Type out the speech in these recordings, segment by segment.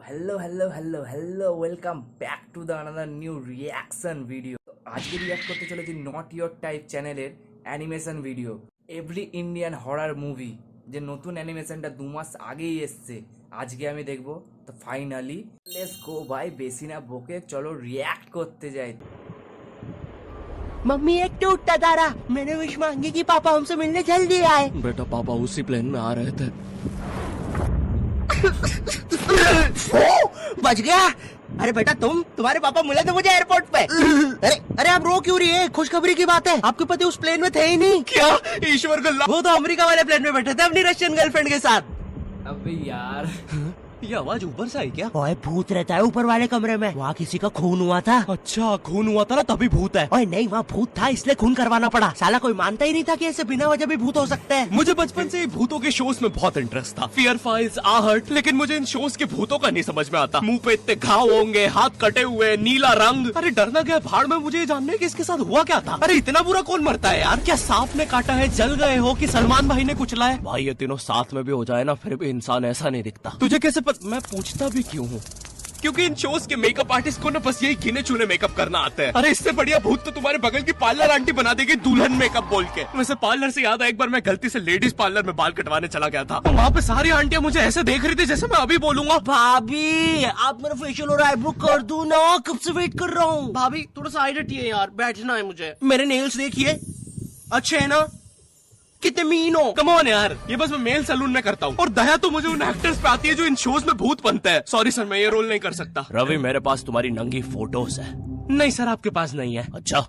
Hello welcome back to the another new reaction video. आज के react करते चलेছি নট ইওর টাইপ চ্যানেলের animation video every Indian horror movie, যে নতুন অ্যানিমেশনটা 2 মাস আগেই এসছে। আজকে আমি দেখবো, তো ফাইনালি লেটস গো ভাই, বেশি না বকে চলো রিएक्ट করতে যাই। मम्मी एक टूटता तारा, मैंने विश मांगी कि पापा हमसे मिलने जल्दी आए। बेटा पापा उसी प्लेन में आ रहे थे। बच गया। अरे बेटा तुम्हारे पापा मिले थे मुझे एयरपोर्ट पे। अरे अरे आप रो क्यों रही है? खुशखबरी की बात है, आपके पति उस प्लेन में थे ही नहीं। क्या ईश्वर का वो तो अमेरिका वाले प्लेन में बैठे थे अपनी रशियन गर्लफ्रेंड के साथ। अबे यार ये आवाज ऊपर से आई क्या? ओए भूत रहता है ऊपर वाले कमरे में, वहाँ किसी का खून हुआ था। अच्छा खून हुआ था ना तभी भूत है। ओए नहीं, वहाँ भूत था इसलिए खून करवाना पड़ा। साला कोई मानता ही नहीं था कि ऐसे बिना वजह भी भूत हो सकते हैं। मुझे बचपन से ही भूतों के शोज में बहुत इंटरेस्ट था, फियर फाइल्स, आहट, लेकिन मुझे इन शोज के भूतों का नहीं समझ में आता। मुंह पे इतने घाव होंगे, हाथ कटे हुए, नीला रंग। अरे डरना क्या भाड़ में, मुझे ये जानना है कि इसके साथ हुआ क्या था। अरे इतना बुरा कौन मरता है यार? क्या सांप ने काटा है, जल गए हो कि सलमान भाई ने कुचला है? भाई ये तीनों साथ में भी हो जाए ना फिर भी इंसान ऐसा नहीं दिखता। तुझे कैसे मैं पूछता भी क्यों हूँ? क्योंकि इन शोज के मेकअप आर्टिस्ट को ना बस यही गिने चुने मेकअप करना आता है। अरे इससे बढ़िया भूत तो तुम्हारे बगल की पार्लर आंटी बना देगी दुल्हन मेकअप बोल के। वैसे पार्लर से याद है, एक बार मैं गलती से लेडीज पार्लर में बाल कटवाने चला गया था, वहाँ पे सारी आंटियां मुझे ऐसे देख रही थी जैसे मैं अभी बोलूंगा भाभी आप मेरा फेशियल और आईब्रो कर दो ना, कब से वेट कर रहा हूँ। भाभी थोड़ा सा साइड हटिए यार, बैठना है मुझे। मेरे नेल्स देखिए, अच्छे है ना? कितने मीन हो। कम ऑन यार, ये बस मैं मेल सैलून में करता हूँ। और दया तो मुझे उन एक्टर्स पे आती है जो इन शोज में भूत बनते हैं। सॉरी सर, मैं ये रोल नहीं कर सकता। रवि मेरे पास तुम्हारी नंगी फोटोज है। नहीं सर आपके पास नहीं है। अच्छा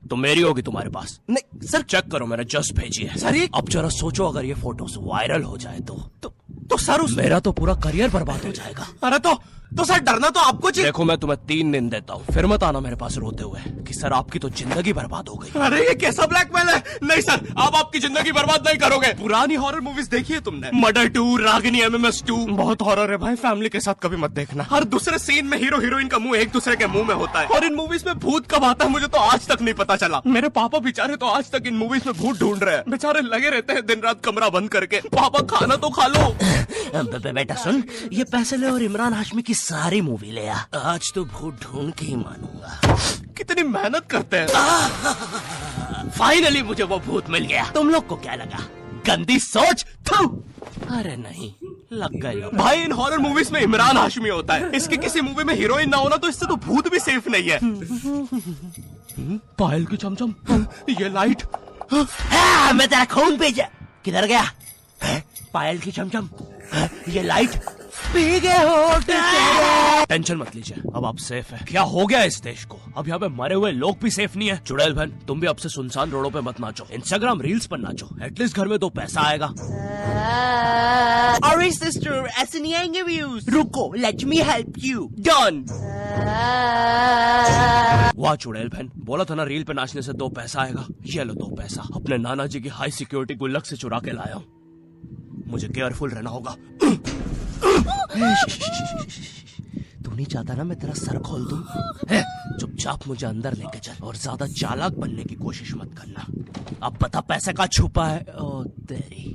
तो मेरी होगी तुम्हारे पास। नहीं सर, चेक करो, मैंने जस्ट भेजी है। सर ये अब जरा सोचो, अगर ये फोटोज वायरल हो जाए तो सर मेरा तो पूरा करियर बर्बाद हो जाएगा। अरे तो सर डरना तो आपको चाहिए। देखो मैं तुम्हें 3 दिन देता हूँ, फिर मत आना मेरे पास रोते हुए कि सर आपकी तो जिंदगी बर्बाद हो गई। अरे ये कैसा ब्लैकमेल है? नहीं सर, आप आपकी जिंदगी बर्बाद नहीं करोगे। पुरानी हॉरर मूवीज देखी है तुमने? मर्डर 2, रागिनी, MMS 2, बहुत हॉरर है भाई, फैमिली के साथ कभी मत देखना। हर दूसरे सीन में हीरो हीरोइन का मुंह एक दूसरे के मुंह में होता है। और इन मूवीज में भूत कब आता है मुझे तो आज तक नहीं पता चला। मेरे पापा बेचारे तो आज तक इन मूवीज में भूत ढूंढ रहे हैं। बेचारे लगे रहते हैं दिन रात कमरा बंद करके। पापा खाना तो खा लो। बेटा सुन, ये पैसे ले और इमरान हाशमी की सारी मूवी ले आ। आज तो भूत ढूंढ के ही मानूंगा। कितनी मेहनत करते हैं। फाइनली मुझे वो भूत मिल गया। तुम लोग को क्या लगा? गंदी सोच। थू। अरे नहीं, लग गए भाई। इन हॉरर मूवीज में इमरान हाशमी होता है, इसकी किसी मूवी में हीरोइन ना होना तो इससे तो भूत भी सेफ नहीं है। पायल की चमचम, ये लाइट। मैं तेरा खून भेजा, किधर गया? पायल की चमचम, ये लाइट पी गए हो। टेंशन मत लीजिए, अब आप सेफ है। क्या हो गया इस देश को? अब यहाँ पे मरे हुए लोग भी सेफ नहीं है। चुड़ैल बहन, तुम भी अब से सुनसान रोडों पे मत नाचो, इंस्टाग्राम रील्स पर नाचो, एटलीस्ट घर में 2 पैसा आएगा। अरे सिस्टर, ऐसे नहीं आएंगे व्यूज। रुको, let me help you. Done. वाह चुड़ैल बहन, बोला था ना रील पे नाचने से 2 पैसा आएगा। ये लो 2 पैसा, अपने नाना जी की हाई सिक्योरिटी गुल्लक से चुरा के लाया हूँ। मुझे केयरफुल रहना होगा। तू नहीं चाहता ना मैं तेरा सर खोल दूं? चुपचाप मुझे अंदर लेके चल और ज्यादा चालाक बनने की कोशिश मत करना। अब बता पैसे का छुपा है? ओ तेरी,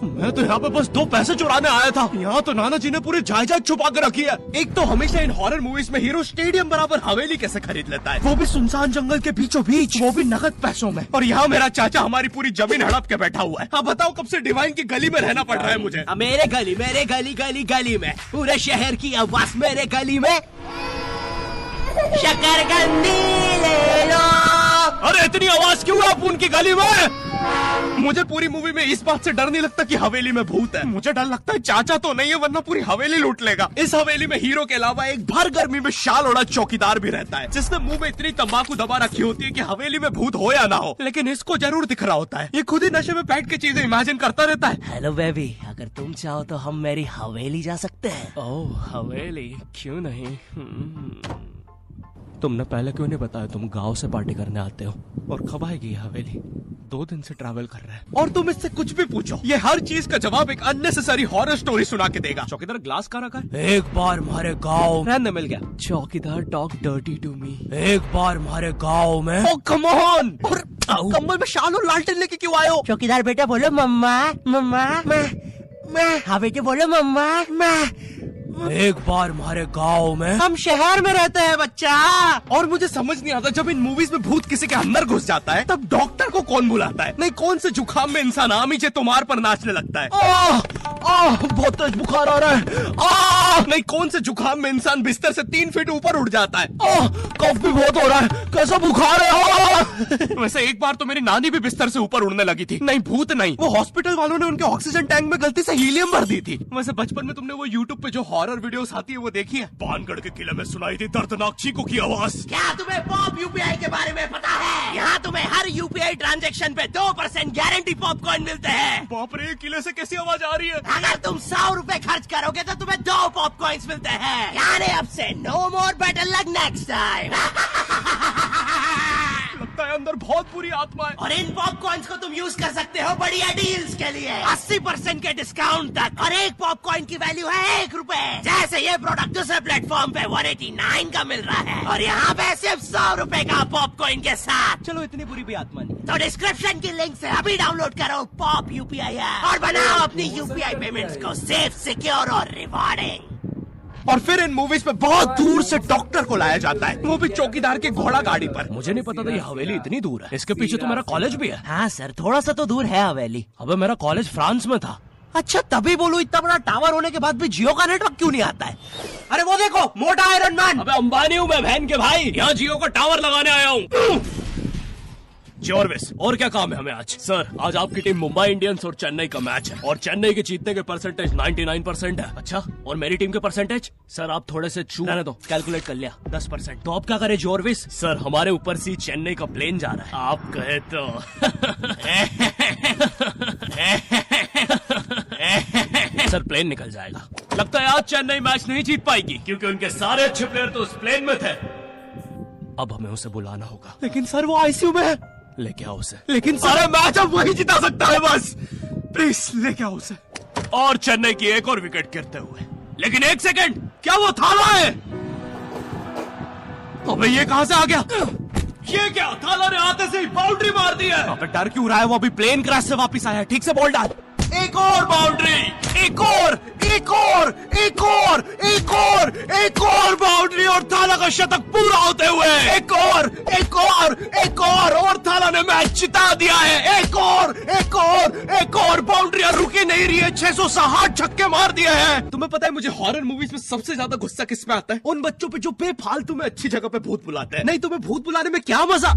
मैं तो यहाँ पे बस 2 पैसे चुराने आया था। यहाँ तो नाना जी ने पूरी जायदाद छुपा के रखी है। एक तो हमेशा इन हॉरर मूवीज में हीरो स्टेडियम बराबर हवेली कैसे खरीद लेता है, वो भी सुनसान जंगल के बीचों बीच, वो भी नगद पैसों में। और यहाँ मेरा चाचा हमारी पूरी जमीन हड़प के बैठा हुआ है। अब बताओ कब से डिवाइन की गली में रहना पड़ रहा है मुझे। मेरे गली में, पूरे शहर की आवाज मेरे गली में। शकरकंदी ले लो। अरे इतनी आवाज क्यों है उनकी गली में? मुझे पूरी मूवी में इस बात से डर नहीं लगता कि हवेली में भूत है। मुझे डर लगता है चाचा तो नहीं है, वरना पूरी हवेली लूट लेगा। इस हवेली में हीरो के अलावा एक भर गर्मी में शाल ओढ़ा चौकीदार भी रहता है, जिसने मुंह में इतनी तंबाकू दबा रखी होती है कि हवेली में भूत हो या ना हो, लेकिन इसको जरूर दिख रहा होता है। ये खुद ही नशे में बैठ के चीजें इमेजिन करता रहता है। हेलो बेबी, अगर तुम चाहो तो हम मेरी हवेली जा सकते हैं। ओह हवेली, क्यों नहीं? तुमने पहले क्यों नहीं बताया तुम गांव से पार्टी करने आते हो? और कब आएगी ये हवेली? 2 दिन से ट्रैवल कर रहा है और तुम इससे कुछ भी पूछो, ये हर चीज का जवाब एक अननेसेसरी हॉरर स्टोरी सुना के देगा। चौकीदार ग्लास कहाँ रखा है? एक बार हमारे गाँव रहने मिल गया। चौकीदार टॉक डर्टी टू मी। एक बार हमारे गाँव में। ओह कम ऑन। कम्बल में शाल और लालटेन लेके क्यों आए हो? चौकीदार बेटा बोलो मम्मा मम्मा। मैं। हाँ बेटे बोलो मम्मा। मैं। एक बार हमारे गांव में हम शहर में रहते हैं बच्चा। और मुझे समझ नहीं आता, जब इन मूवीज में भूत किसी के अंदर घुस जाता है तब डॉक्टर को कौन बुलाता है? नहीं, कौन से जुकाम में इंसान आमीचे तुम्हार पर नाचने लगता है? बहुत तेज बुखार आ रहा है। नहीं, कौन से जुकाम में इंसान बिस्तर से 3 फीट ऊपर उठ जाता है? कफ भी बहुत हो रहा है, कैसा बुखार है। वैसे एक बार तो मेरी नानी भी बिस्तर से ऊपर उड़ने लगी थी। नहीं, भूत नहीं, वो हॉस्पिटल वालों ने उनके ऑक्सीजन टैंक में गलती से हीलियम भर दी थी। वैसे बचपन में तुमने वो यूट्यूब पे जो हॉरर वीडियोस आती है वो देखी है? पानगढ़ के किले में सुनाई थी दर्दनाक चीखों की आवाज। क्या तुम्हें पॉप यूपीआई के बारे में पता है? यहाँ तुम्हें हर यूपीआई ट्रांजैक्शन पे 2% गारंटी पॉपकॉर्न मिलते हैं। बाप रे, किले से कैसी आवाज आ रही है? अगर तुम 100 रुपए खर्च करोगे तो तुम्हें 2 पॉपकॉर्न्स मिलते हैं। यानी अब से no more better luck next time. लगता है अंदर बहुत बुरी आत्मा है। और इन पॉपकॉर्न्स को तुम यूज कर सकते हो बढ़िया डील्स के लिए 80% के डिस्काउंट तक। और एक पॉपकॉर्न की वैल्यू है 1 रुपए। जैसे ये प्रोडक्ट दूसरे प्लेटफॉर्म पे 189 का मिल रहा है और यहाँ पे सिर्फ 100 रुपए का पॉपकॉर्न के साथ। चलो, इतनी बुरी भी आत्मा नहीं। तो डिस्क्रिप्शन की लिंक से अभी डाउनलोड करो पॉप यूपीआई और बनाओ अपनी यूपीआई पेमेंट्स को सेफ, सिक्योर और रिवॉर्डिंग। और फिर इन मूवीज में बहुत दूर से डॉक्टर को लाया जाता है, वो भी चौकीदार की घोड़ा गाड़ी पर। मुझे नहीं पता था ये हवेली इतनी दूर है। इसके पीछे तो मेरा कॉलेज भी है। हाँ सर, थोड़ा सा तो दूर है हवेली। अबे मेरा कॉलेज फ्रांस में था। अच्छा, तभी बोलो इतना बड़ा टावर होने के बाद भी जियो का नेटवर्क क्यों नहीं आता है? अरे वो देखो, मोटा आयरन मैन। अबे अंबानी हूँ मैं बहन के भाई, यहाँ जियो का टावर लगाने आया हूँ। जॉर्विस, और क्या काम है हमें आज? सर, आज आपकी टीम मुंबई इंडियंस और चेन्नई का मैच है और चेन्नई के जीतने के परसेंटेज 99% है। अच्छा, और मेरी टीम के परसेंटेज? सर आप थोड़े से रहने दो, कैलकुलेट कर लिया 10%। तो अब क्या करे जॉर्विस? सर हमारे ऊपर से चेन्नई का प्लेन जा रहा है, आप कहे तो। सर प्लेन निकल जाएगा। लगता है आज चेन्नई मैच नहीं जीत पाएगी क्योंकि उनके सारे अच्छे प्लेयर तो उस प्लेन में थे। अब हमें उसे बुलाना होगा। लेकिन सर वो आईसीयू में है। लेके आओ उसे। लेकिन सारे मैच अब वही जिता सकता है बस। प्लीज लेके आओ उसे। और चेन्नई की एक और विकेट गिरते हुए। लेकिन 1 सेकंड, क्या वो थाला है? अबे ये कहां से आ गया? ये क्या? थाला ने आते से ही बाउंड्री मार दी है। अबे डर क्यों रहा है? वो अभी प्लेन क्रैश से वापस आया है। ठीक से बॉल डाल। एक और बाउंड्री, एक और, एक और, एक और, एक और, एक और बाउंड्री और थाला का शतक पूरा होते हुए एक और, एक और, एक और थाला ने मैच जिता दिया है। एक और, एक और, एक और बाउंड्रियां रुकी नहीं रही है। 660 छक्के मार दिए हैं। तुम्हें पता है मुझे हॉरर मूवीज में सबसे ज्यादा गुस्सा किस में आता है? उन बच्चों पे जो बेफालतू में अच्छी जगह पे भूत बुलाते हैं। नहीं, तुम्हें भूत बुलाने में क्या मजा?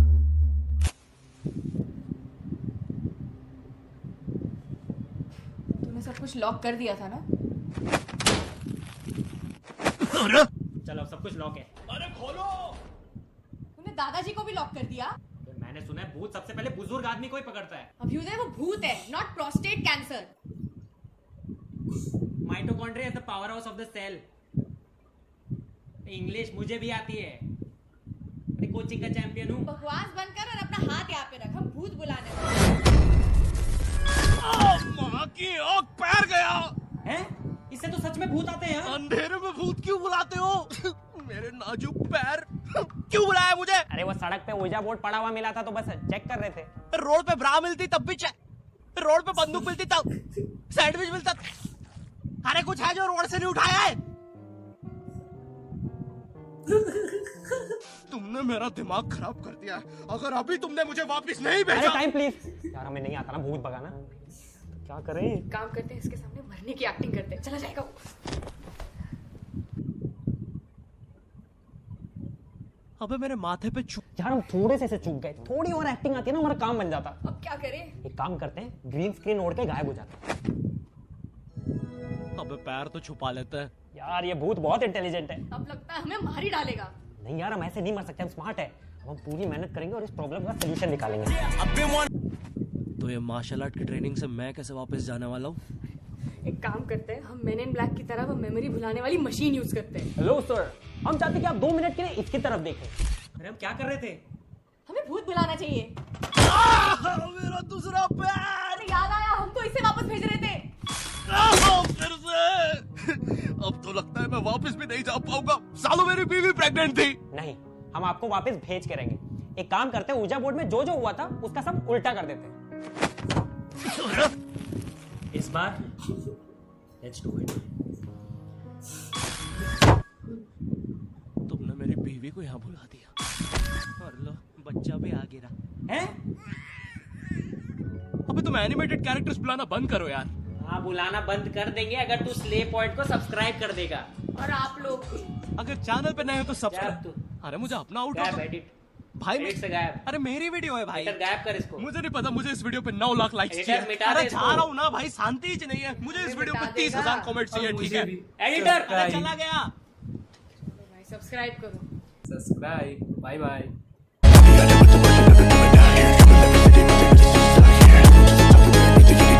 सब कुछ लॉक कर दिया था ना? चलो सब कुछ लॉक है। अरे खोलो। तूने दादाजी को भी लॉक कर दिया? तो मैंने सुना है भूत सबसे पहले बुजुर्ग आदमी को ही पकड़ता है। अभ्युदय, वो भूत है, not prostate cancer. Mitochondria is the powerhouse of the cell. English मुझे भी आती है, मैं कोचिंग का चैंपियन हूँ। बकवास बंद कर और अपना हाथ यहाँ पे रख, हम भूत बुलाने वाले। माँ की आँख पैर गया। हैं? इससे तो सच में भूत आते हैं। अंधेरे में भूत क्यों बुलाते हो? मेरे नाजुक पैर। क्यों बुलाया मुझे? अरे वो सड़क पे ओजा बोर्ड पड़ा हुआ मिला था तो बस चेक कर रहे थे। रोड पे ब्रा मिलती तब भी रोड पे बंदूक मिलती तब सैंडविच मिलता। अरे कुछ है जो रोड से नहीं उठाया है? तुमने मेरा दिमाग खराब कर दिया। अगर अभी तुमने मुझे वापस नहीं अरे भेजा। टाइम प्लीज यार, हमें नहीं आता ना भूत भगाना। तो क्या करें? काम करते हैं, इसके सामने मरने की एक्टिंग करते हैं। चला जाएगा वो। अबे मेरे माथे पे यार हम थोड़े से चूक गए, थोड़ी और एक्टिंग आती है ना हमारा काम बन जाता। अब क्या करें? एक काम करते हैं, ग्रीन स्क्रीन ओढ़ के गायब हो जाते हैं। अबे पैर तो छुपा लेते हैं। यार ये भूत बहुत इंटेलिजेंट है। अब लगता है हमें मार ही डालेगा। नहीं यार, हम ऐसे नहीं मर सकते, हम स्मार्ट है। अब हम पूरी मेहनत करेंगे और इस प्रॉब्लम का सलूशन निकालेंगे। तो ये मार्शल आर्ट की ट्रेनिंग से मैं कैसे वापस जाने वाला हूँ? एक काम करते हैं, हम मेन इन ब्लैक की तरह वो मेमोरी भुलाने वाली मशीन यूज करते हैं। हेलो सर, हम चाहते हैं कि आप 2 मिनट के लिए इसकी तरफ देखें। अरे हम क्या कर रहे थे? हमें भूत बुलाना चाहिए। मेरा दूसरा पैर। अरे याद आया, हम तो इसे वापस भेज रहे थे। फिर से। अब तो लगता है मैं वापस भी नहीं जा पाऊंगा। सालों मेरी बीवी प्रेग्नेंट थी। नहीं, हम आपको वापस भेज के रहेंगे। एक काम करते हैं, ऊर्जा बोर्ड में जो जो हुआ था उसका सब उल्टा कर देते हैं। इस बार लेट्स डू इट। तुमने मेरी बीवी को यहाँ बुला दिया और लो बच्चा भी आ गिरा हैं? अबे तुम एनिमेटेड कैरेक्टर्स बुलाना बंद करो यार। हाँ बुलाना बंद कर देंगे अगर तू स्ले पॉइंट को सब्सक्राइब कर देगा। और आप लोग भी। अगर चैनल पे नए हो तो गायब सब्सक्राइब। तू। अरे मुझे अपना आउट गायब एडिट। भाई एडिट से गायब। अरे मेरी वीडियो है भाई। एडिटर गायब कर इसको। मुझे नहीं पता, मुझे इस वीडियो पे 9 लाख लाइक्स एडिटर चाहिए। मिटा अरे दे इसको। जा रहा हूँ ना भाई, शांति ही नहीं है। मुझे इस वीडियो पे मिटा 30,000 देगा। कमेंट चाहिए, ठीक है? एडिटर अरे चला गया। भाई सब्सक्राइब करो। Subscribe, bye bye. Yeah, they with the bullshit, never coming down here. Coming, never sitting